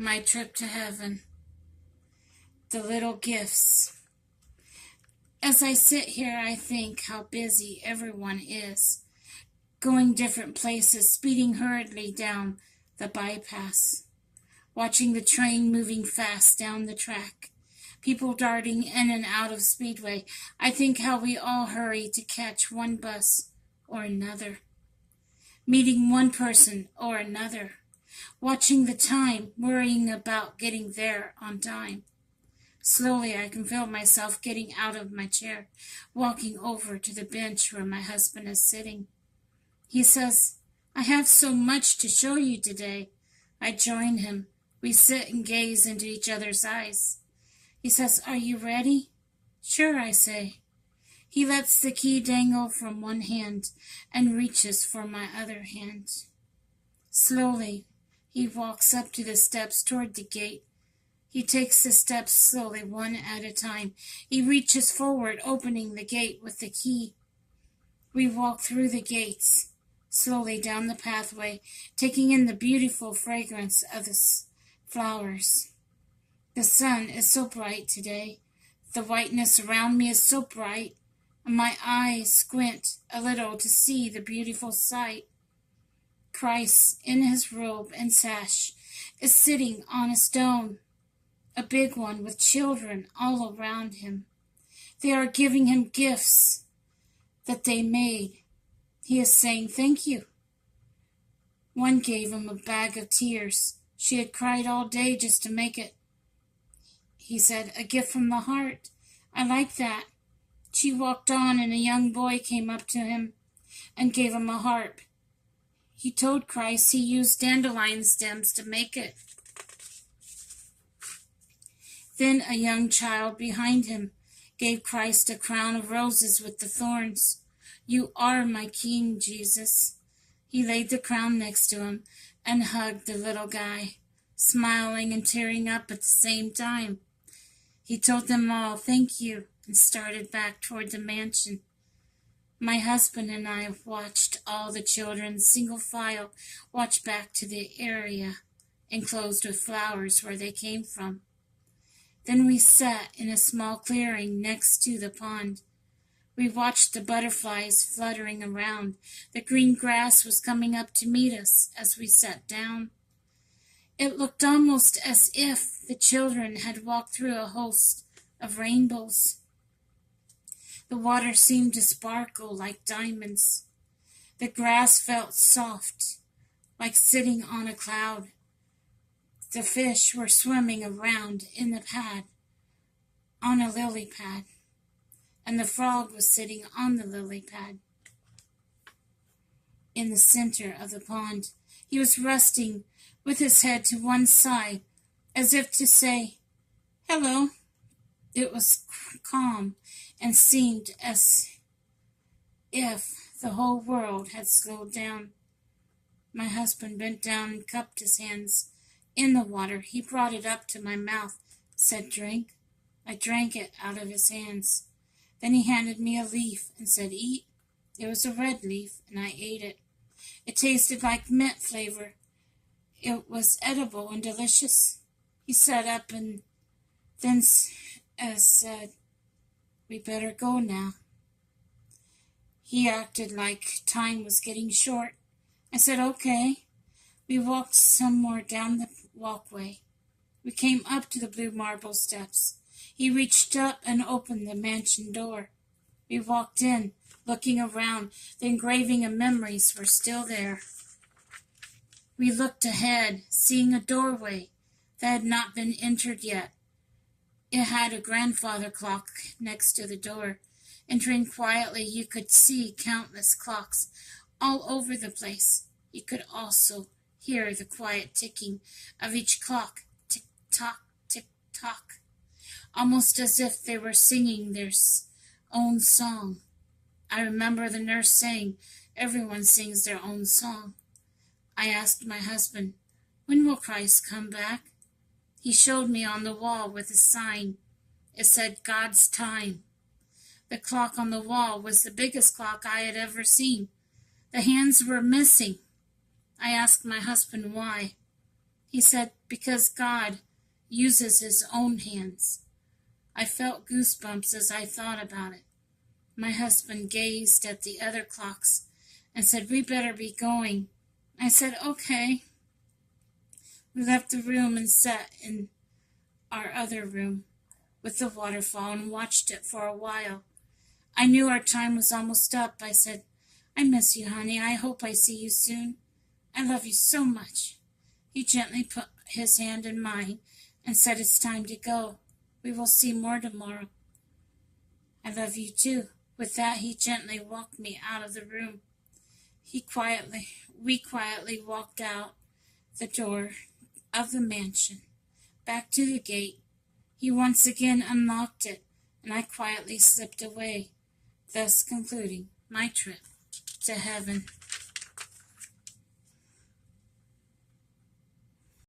My trip to heaven. The little gifts. As I sit here, I think how busy everyone is, going different places, speeding hurriedly down the bypass, watching the train moving fast down the track, people darting in and out of Speedway. I think how we all hurry to catch one bus or another, meeting one person or another, watching the time, worrying about getting there on time. Slowly I can feel myself getting out of my chair, walking over to the bench where my husband is sitting. He says, "I have so much to show you today." I join him. We sit and gaze into each other's eyes. He says, "Are you ready?" "Sure," I say. He lets the key dangle from one hand and reaches for my other hand. Slowly, he walks up to the steps toward the gate. He takes the steps slowly, one at a time. He reaches forward, opening the gate with the key. We walk through the gates, slowly down the pathway, taking in the beautiful fragrance of the flowers. The sun is so bright today. The whiteness around me is so bright, and my eyes squint a little to see the beautiful sight. Christ, in his robe and sash, is sitting on a stone, a big one with children all around him. They are giving him gifts that they made. He is saying thank you. One gave him a bag of tears. She had cried all day just to make it. He said, "A gift from the heart. I like that." She walked on, and a young boy came up to him and gave him a harp. He told Christ he used dandelion stems to make it. Then a young child behind him gave Christ a crown of roses with the thorns. "You are my King, Jesus." He laid the crown next to him and hugged the little guy, smiling and tearing up at the same time. He told them all thank you and started back toward the mansion. My husband and I watched all the children, single file, watch back to the area enclosed with flowers where they came from. Then we sat in a small clearing next to the pond. We watched the butterflies fluttering around. The green grass was coming up to meet us as we sat down. It looked almost as if the children had walked through a host of rainbows. The water seemed to sparkle like diamonds. The grass felt soft, like sitting on a cloud. The fish were swimming around in the pad, on a lily pad, and the frog was sitting on the lily pad. In the center of the pond, he was resting with his head to one side, as if to say, "Hello." It was calm and seemed as if the whole world had slowed down. My husband bent down and cupped his hands in the water. He brought it up to my mouth, said, "Drink." I drank it out of his hands. Then he handed me a leaf and said, "Eat." It was a red leaf, and I ate it. It tasted like mint flavor. It was edible and delicious. He sat up and then said, "We better go now." He acted like time was getting short. I said, "Okay." We walked some more down the walkway. We came up to the blue marble steps. He reached up and opened the mansion door. We walked in, looking around. The engraving of memories were still there. We looked ahead, seeing a doorway that had not been entered yet. It had a grandfather clock next to the door. Entering quietly, you could see countless clocks all over the place. You could also hear the quiet ticking of each clock, tick-tock, tick-tock, almost as if they were singing their own song. I remember the nurse saying, "Everyone sings their own song." I asked my husband, "When will Christ come back?" He showed me on the wall with a sign. It said, "God's time." The clock on the wall was the biggest clock I had ever seen. The hands were missing. I asked my husband why. He said, because God uses his own hands. I felt goosebumps as I thought about it. My husband gazed at the other clocks and said, we better be going. I said, okay. We left the room and sat in our other room with the waterfall and watched it for a while. I knew our time was almost up. I said, I miss you, honey. I hope I see you soon. I love you so much. He gently put his hand in mine and said, it's time to go. We will see more tomorrow. I love you too. With that, he gently walked me out of the room. We quietly walked out the door of the mansion, back to the gate. He once again unlocked it, and I quietly slipped away, thus concluding my trip to heaven.